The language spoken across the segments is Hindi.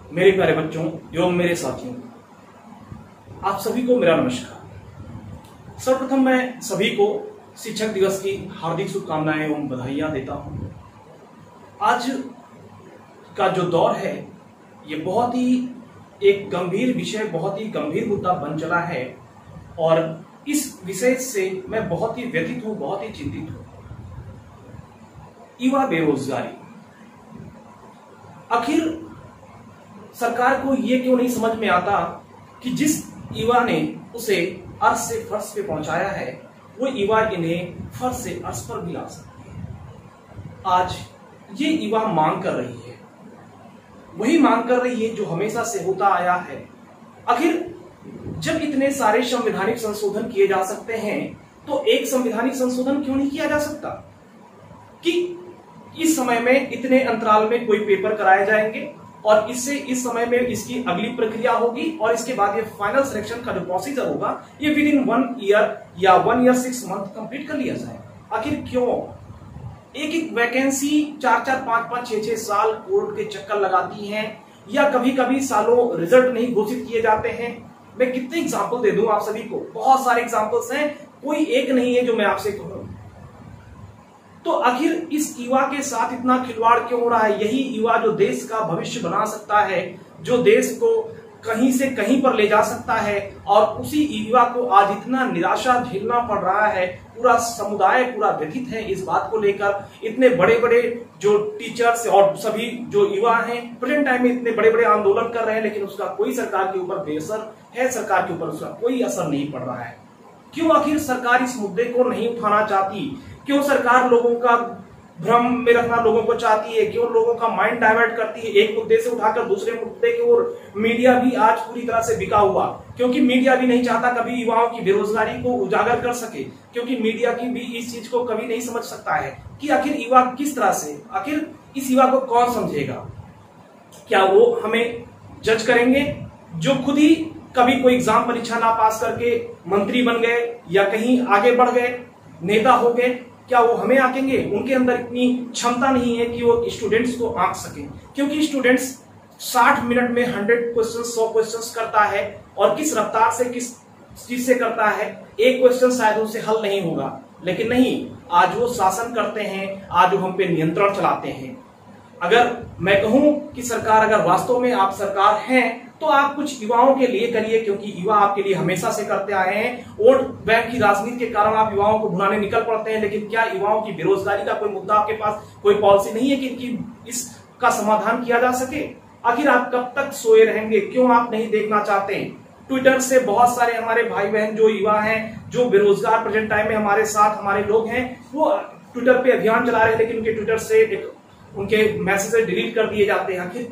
मेरे प्यारे बच्चों एवं मेरे साथियों, आप सभी को मेरा नमस्कार। सर्वप्रथम मैं सभी को शिक्षक दिवस की हार्दिक शुभकामनाएं एवं बधाइयां देता हूं। आज का जो दौर है ये बहुत ही एक गंभीर विषय, बहुत ही गंभीर मुद्दा बन चला है और इस विषय से मैं बहुत ही व्यथित हूं, बहुत ही चिंतित हूं। युवा बेरोजगारी, आखिर सरकार को ये क्यों नहीं समझ में आता कि जिस युवा ने उसे अर्श से फर्श पे पहुंचाया है वो युवा इन्हें फर्श से अर्श पर भी ला सकती है। आज ये युवा मांग कर रही है, वही मांग कर रही है जो हमेशा से होता आया है। आखिर जब इतने सारे संवैधानिक संशोधन किए जा सकते हैं तो एक संवैधानिक संशोधन क्यों नहीं किया जा सकता कि इस समय में इतने अंतराल में कोई पेपर कराए जाएंगे और इससे इस समय में इसकी अगली प्रक्रिया होगी और इसके बाद ये फाइनल सिलेक्शन का जो प्रोसीजर होगा ये विद इन 1 ईयर या 1 ईयर 6 मंथ कंप्लीट कर लिया जाए। आखिर क्यों एक एक वैकेंसी 4-4, 5-5, 6-6 साल कोर्ट के चक्कर लगाती हैं या कभी कभी सालों रिजल्ट नहीं घोषित किए जाते हैं। मैं कितने एग्जाम्पल दे दूं आप सभी को, बहुत सारे एग्जाम्पल्स हैं, कोई एक नहीं है जो मैं आपसे कहूं। तो आखिर इस युवा के साथ इतना खिलवाड़ क्यों हो रहा है? यही युवा जो देश का भविष्य बना सकता है, जो देश को कहीं से कहीं पर ले जा सकता है, और उसी युवा को आज इतना निराशा झेलना पड़ रहा है। पूरा समुदाय पूरा व्यथित है इस बात को लेकर। इतने बड़े बड़े जो टीचर्स और सभी जो युवा हैं प्रेजेंट टाइम में इतने बड़े बड़े आंदोलन कर रहे हैं, लेकिन उसका कोई सरकार के ऊपर बेअसर है, सरकार के ऊपर उसका कोई असर नहीं पड़ रहा है। क्यों आखिर सरकार इस मुद्दे को नहीं उठाना चाहती? क्यों सरकार लोगों का भ्रम में रखना लोगों को चाहती है? क्यों लोगों का माइंड डाइवर्ट करती है एक मुद्दे से उठाकर दूसरे मुद्दे की ओर? मीडिया भी आज पूरी तरह से बिका हुआ, क्योंकि मीडिया भी नहीं चाहता कभी युवाओं की बेरोजगारी को उजागर कर सके, क्योंकि मीडिया की भी इस चीज को कभी नहीं समझ सकता है कि आखिर युवा किस तरह से, आखिर इस युवा को कौन समझेगा? क्या वो हमें जज करेंगे जो खुद ही कभी कोई एग्जाम परीक्षा ना पास करके मंत्री बन गए या कहीं आगे बढ़ गए, नेता हो गए? क्या वो हमें आंकेंगे? उनके अंदर इतनी क्षमता नहीं है कि वो स्टूडेंट्स को आंक सके, क्योंकि स्टूडेंट्स 60 मिनट में 100 क्वेश्चन 100 क्वेश्चन करता है और किस रफ्तार से किस चीज से करता है, एक क्वेश्चन शायद उनसे हल नहीं होगा। लेकिन नहीं, आज वो शासन करते हैं, आज वो हम पे नियंत्रण चलाते हैं। अगर मैं कहूं कि सरकार, अगर वास्तव में आप सरकार हैं तो आप कुछ युवाओं के लिए करिए, क्योंकि युवा आपके लिए हमेशा से करते आए हैं। वोट बैंक की राजनीति के कारण आप युवाओं को भुनाने निकल पड़ते हैं, लेकिन क्या युवाओं की बेरोजगारी का कोई मुद्दा आपके पास, कोई पॉलिसी नहीं है कि इनकी इसका समाधान किया जा सके? आखिर आप कब तक सोए रहेंगे? क्यों आप नहीं देखना चाहते? ट्विटर से बहुत सारे हमारे भाई बहन जो युवा हैं, जो बेरोजगार प्रेजेंट टाइम में हमारे साथ हमारे लोग हैं, वो ट्विटर पे अभियान चला रहे हैं, लेकिन उनके ट्विटर से उनके मैसेज डिलीट कर दिए जाते हैं। आखिर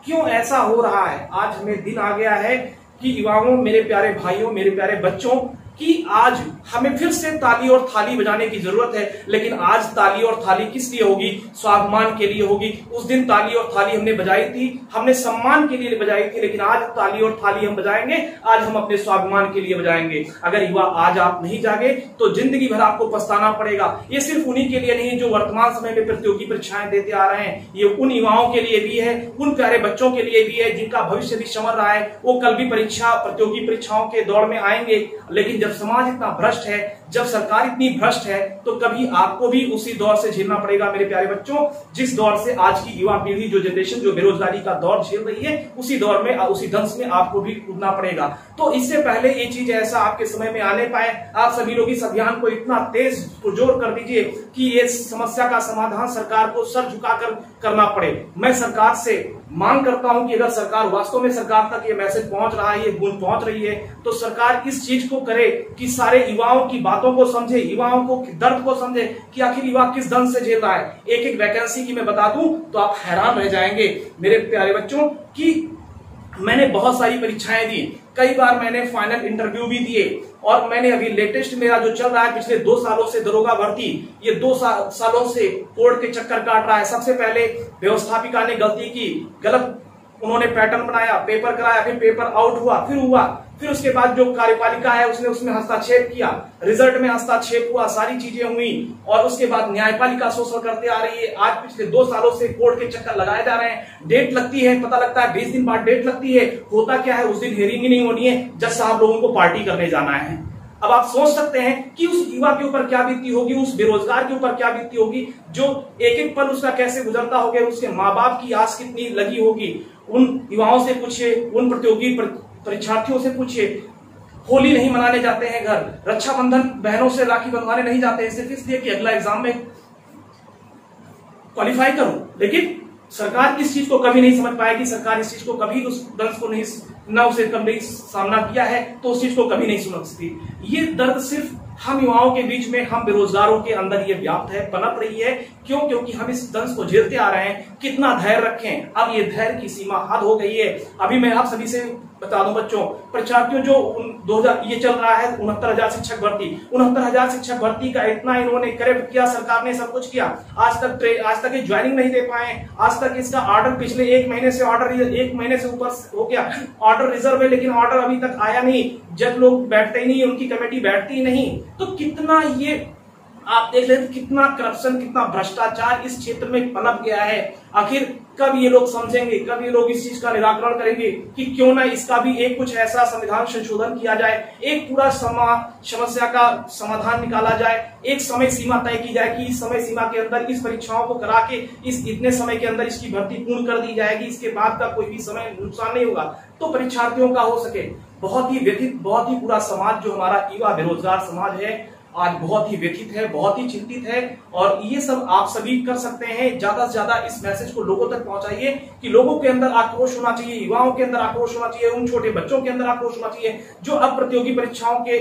क्यों ऐसा हो रहा है? आज हमें दिन आ गया है कि युवाओं, मेरे प्यारे भाइयों, मेरे प्यारे बच्चों, कि आज हमें फिर से ताली और थाली बजाने की जरूरत है। लेकिन आज ताली और थाली किस लिए होगी? स्वाभिमान के लिए होगी। उस दिन ताली और थाली हमने बजाई थी, हमने सम्मान के लिए बजाई थी, लेकिन आज ताली और थाली हम बजाएंगे, आज हम अपने स्वाभिमान के लिए बजाएंगे। अगर युवा आज आप नहीं जागे तो जिंदगी भर आपको पछताना पड़ेगा। ये सिर्फ उन्हीं के लिए नहीं जो वर्तमान समय में प्रतियोगी परीक्षाएं देते आ रहे हैं, ये उन युवाओं के लिए भी है, उन प्यारे बच्चों के लिए भी है जिनका भविष्य भी संवर रहा है। वो कल भी प्रतियोगी परीक्षाओं के दौड़ में आएंगे। लेकिन जब समाज इतना भ्रष्ट है, जब सरकार इतनी भ्रष्ट है, तो कभी आपको भी उसी दौर से झेलना पड़ेगा मेरे प्यारे बच्चों, जिस दौर से आज की युवा पीढ़ी, जो जनरेशन जो बेरोजगारी का दौर झेल रही है, उसी दौर में, उसी दंश में आपको भी कूदना पड़ेगा। तो इससे पहले ये चीज ऐसा आपके समय में आने पाए, आप सभी लोग इस अभियान को इतना तेज पुरजोर कर दीजिए कि ये समस्या का समाधान सरकार को सर झुकाकर करना पड़े। मैं सरकार से मांग करता हूं कि अगर सरकार वास्तव में, सरकार तक ये मैसेज पहुंच रहा है, ये गूंज पहुंच रही है, तो सरकार इस चीज को करे कि सारे युवाओं की बातों को समझे, युवाओं को दर्द को समझे कि आखिर युवा किस दंश से झेल रहा है। एक एक वैकेंसी की मैं बता दूं तो आप हैरान रह जाएंगे मेरे प्यारे बच्चों कि मैंने बहुत सारी परीक्षाएं दी, कई बार मैंने फाइनल इंटरव्यू भी दिए, और मैंने अभी लेटेस्ट मेरा जो चल रहा है पिछले 2 सालों से दरोगा भर्ती, ये 2 सालों से कोर्ट के चक्कर काट रहा है। सबसे पहले व्यवस्थापिका ने गलती की, गलत उन्होंने पैटर्न बनाया, पेपर कराया, फिर पेपर आउट हुआ, फिर हुआ, फिर उसके बाद जो कार्यपालिका है उसने उसमें हस्तक्षेप किया, रिजल्ट में हस्तक्षेप हुआ, सारी चीजें हुई, और उसके बाद न्यायपालिका शोषण करते आ रही है। आज पिछले 2 सालों से कोर्ट के चक्कर लगाए जा रहे हैं, डेट लगती है, पता लगता है 20 दिन बाद डेट लगती है, होता क्या है उस दिन हियरिंग ही नहीं होनी है, जज साहब लोगों को पार्टी करने जाना है। अब आप सोच सकते हैं कि उस युवा के ऊपर क्या बीती होगी, उस बेरोजगार के ऊपर क्या बीती होगी, जो एक एक पल उसका कैसे गुजरता होगा, उसके माँ बाप की आस कितनी लगी होगी। उन युवाओं से पूछिए, उन प्रतियोगी परीक्षार्थियों से पूछिए, होली नहीं मनाने जाते हैं घर, रक्षाबंधन बहनों से राखी बंधवाने नहीं जाते हैं, सिर्फ इसलिए कि अगला एग्जाम में क्वालिफाई करूं। लेकिन सरकार इस चीज को कभी नहीं समझ पाएगी, सरकार इस चीज को कभी उस दर्द को नहीं न उसे कभी सामना किया है तो उस चीज को कभी नहीं समझ सकती। ये दर्द सिर्फ हम युवाओं के बीच में, हम बेरोजगारों के अंदर ये व्याप्त है, पनप रही है। क्यों? क्योंकि हम इस दंश को झेलते आ रहे हैं। कितना धैर्य रखें, अब ये धैर्य की सीमा हद हो गई है। अभी मैं आप सभी से बता दूं बच्चों, परीक्षार्थियों, जो 2000 ये चल रहा है 69,000 शिक्षक भर्ती, 69,000 शिक्षक भर्ती का इतना इन्होंने करप्ट किया, सरकार ने सब कुछ किया, आज तक ये ज्वाइनिंग नहीं दे पाए, आज तक इसका ऑर्डर पिछले 1 महीने से एक महीने से ऊपर हो गया, ऑर्डर रिजर्व है लेकिन ऑर्डर अभी तक आया नहीं, जज लोग बैठते ही नहीं, उनकी कमेटी बैठती ही नहीं। तो कितना ये आप देख लेते कितना करप्शन, कितना भ्रष्टाचार इस क्षेत्र में पनप गया है। आखिर कब ये लोग समझेंगे, कब ये लोग इस चीज का निराकरण करेंगे कि क्यों ना इसका भी एक कुछ ऐसा संविधान संशोधन किया जाए, एक पूरा समस्या का समाधान निकाला जाए, एक समय सीमा तय की जाए कि इस समय सीमा के अंदर इस परीक्षाओं को करा के इस इतने समय के अंदर इसकी भर्ती पूर्ण कर दी जाएगी, इसके बाद का कोई भी समय नुकसान नहीं होगा, तो परीक्षार्थियों का हो सके। बहुत ही व्यथित, बहुत ही पूरा समाज जो हमारा युवा बेरोजगार समाज है आज बहुत ही व्यथित है, बहुत ही चिंतित है। और ये सब आप सभी कर सकते हैं, ज्यादा से ज्यादा इस मैसेज को लोगों तक पहुंचाइए कि लोगों के अंदर आक्रोश होना चाहिए, युवाओं के अंदर आक्रोश होना चाहिए, उन छोटे बच्चों के अंदर आक्रोश होना चाहिए जो अब प्रतियोगी परीक्षाओं के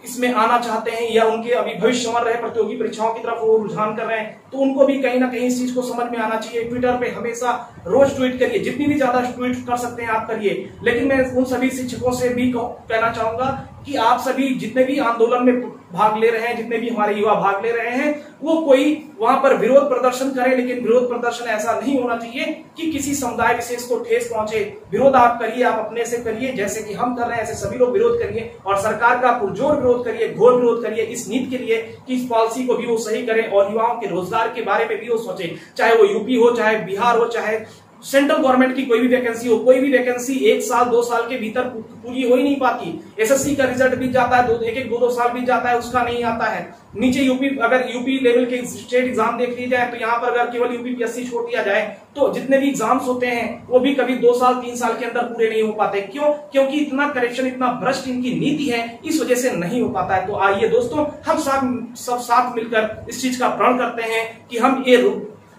इसमें आना चाहते हैं या उनके अभी भविष्य संवर रहे प्रतियोगी परीक्षाओं की तरफ वो रुझान कर रहे हैं, तो उनको भी कहीं ना कहीं इस चीज को समझ में आना चाहिए। ट्विटर पे हमेशा रोज ट्वीट करिए, जितनी भी ज्यादा ट्वीट कर सकते हैं आप करिए। लेकिन मैं उन सभी शिक्षकों से भी कहना चाहूंगा कि आप सभी जितने भी आंदोलन में भाग ले रहे हैं, जितने भी हमारे युवा भाग ले रहे हैं, वो कोई वहां पर विरोध प्रदर्शन करें, लेकिन विरोध प्रदर्शन ऐसा नहीं होना चाहिए कि किसी समुदाय विशेष को ठेस पहुंचे। विरोध आप करिए, आप अपने से करिए, जैसे कि हम कर रहे हैं ऐसे सभी लोग विरोध करिए और सरकार का पुरजोर विरोध करिए, घोर विरोध करिए इस नीति के लिए कि इस पॉलिसी को भी वो सही करें और युवाओं के रोजगार के बारे में भी वो सोचे। चाहे वो यूपी हो, चाहे बिहार हो, चाहे सेंट्रल गवर्नमेंट की कोई भी वैकेंसी हो, कोई भी वैकेंसी 1 साल 2 साल के भीतर पूरी हो ही नहीं पाती। एसएससी का रिजल्ट बीत जाता है, 2 साल बीत जाता है, उसका नहीं आता है। नीचे यूपी, अगर यूपी लेवल के स्टेट एग्जाम देख ली जाए तो यहाँ पर अगर केवल यूपीपीएससी छोड़ दिया जाए तो जितने भी एग्जाम्स होते हैं वो भी कभी 2 साल 3 साल के अंदर पूरे नहीं हो पाते। क्यों? क्योंकि इतना करप्शन, इतना भ्रष्ट इनकी नीति है, इस वजह से नहीं हो पाता है। तो आइए दोस्तों, हम सब साथ मिलकर इस चीज का प्रण करते हैं कि हम ये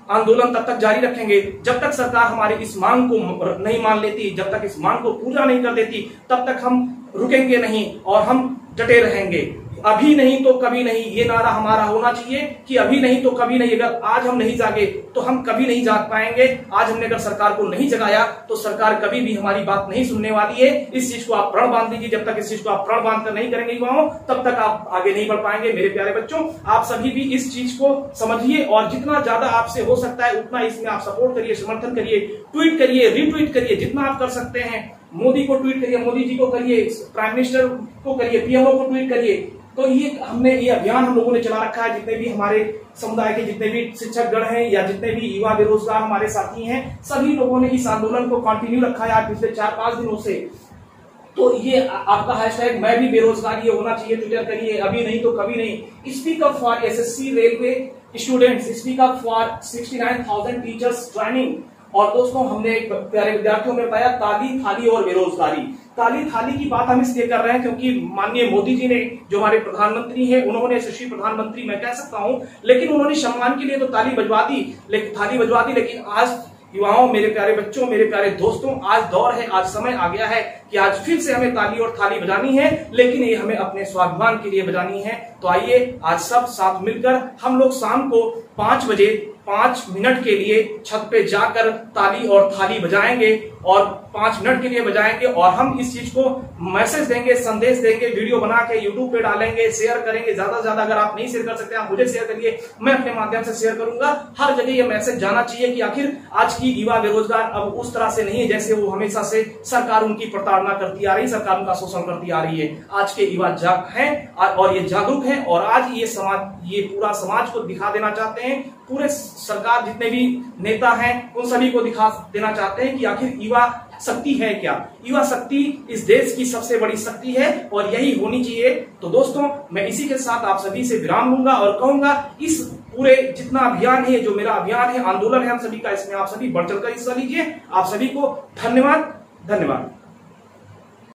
आंदोलन तब तक जारी रखेंगे जब तक सरकार हमारी इस मांग को नहीं मान लेती, जब तक इस मांग को पूरा नहीं कर देती, तब तक हम रुकेंगे नहीं और हम डटे रहेंगे। अभी नहीं तो कभी नहीं, ये नारा हमारा होना चाहिए कि अभी नहीं तो कभी नहीं। अगर आज हम नहीं जागे तो हम कभी नहीं जाग पाएंगे। आज हमने अगर सरकार को नहीं जगाया तो सरकार कभी भी हमारी बात नहीं सुनने वाली है। इस चीज को आप प्रण बांध दीजिए। जब तक इस चीज को आप प्रण बांध कर नहीं करेंगे युवाओं, तब तक आप आगे नहीं बढ़ पाएंगे। मेरे प्यारे बच्चों, आप सभी भी इस चीज को समझिए और जितना ज्यादा आपसे हो सकता है उतना इसमें आप सपोर्ट करिए, समर्थन करिए, ट्वीट करिए, रीट्वीट करिए, जितना आप कर सकते हैं। मोदी को ट्वीट करिए, मोदी जी को करिए, प्राइम मिनिस्टर को करिए, पीएमओ को ट्वीट करिए। तो ये अभियान हम लोगों ने चला रखा है। जितने भी हमारे समुदाय के जितने भी शिक्षक गण हैं या जितने भी युवा बेरोजगार हमारे साथी हैं, सभी लोगों ने इस आंदोलन को कंटिन्यू रखा है आज पिछले 4-5 दिनों से। तो ये आपका हैशटैग मैं भी बेरोजगार ये होना चाहिए, ट्विटर करिए, अभी नहीं तो कभी नहीं। Speak up for SSC railway students, speak up for 69,000 teachers training. और दोस्तों, हमने प्यारे विद्यार्थियों में बताया ताली, थाली और बेरोजगारी। ताली थाली की बात हम इसलिए कर रहे हैं क्योंकि माननीय मोदी जी ने, जो हमारे प्रधानमंत्री हैं, उन्होंने, यशस्वी प्रधानमंत्री मैं कह सकता हूं, लेकिन उन्होंने सम्मान के लिए तो ताली बजवा दी, थाली बजवा दी। लेकिन आज युवाओं, मेरे प्यारे बच्चों, मेरे प्यारे दोस्तों, आज दौर है, आज समय आ गया है कि आज फिर से हमें ताली और थाली बजानी है, लेकिन ये हमें अपने स्वाभिमान के लिए बजानी है। तो आइए आज सब साथ मिलकर हम लोग शाम को 5 बजे 5 मिनट के लिए छत पे जाकर ताली और थाली बजाएंगे और 5 मिनट के लिए बजाएंगे और हम इस चीज को मैसेज देंगे, संदेश देंगे, वीडियो बना के यूट्यूब पे डालेंगे, शेयर करेंगे ज्यादा से ज्यादा। अगर आप नहीं शेयर कर सकते आप मुझे शेयर करिए, मैं अपने माध्यम से शेयर करूंगा। हर जगह ये मैसेज जाना चाहिए कि आखिर आज की युवा बेरोजगार अब उस तरह से नहीं है जैसे वो हमेशा से सरकार उनकी प्रताड़ना करती आ रही, सरकार उनका शोषण करती आ रही है। आज के युवा जाग हैं और ये जागरूक हैं और आज ये पूरा समाज को दिखा देना चाहते हैं, पूरे सरकार जितने भी नेता हैं उन सभी को दिखा देना चाहते हैं कि आखिर युवा शक्ति है क्या। युवा शक्ति इस देश की सबसे बड़ी शक्ति है और यही होनी चाहिए। तो दोस्तों, मैं इसी के साथ आप सभी से विराम लूंगा और कहूंगा इस पूरे जितना अभियान है, जो मेरा अभियान है, आंदोलन है हम सभी का, इसमें आप सभी बढ़ चढ़कर हिस्सा लीजिए। आप सभी को धन्यवाद।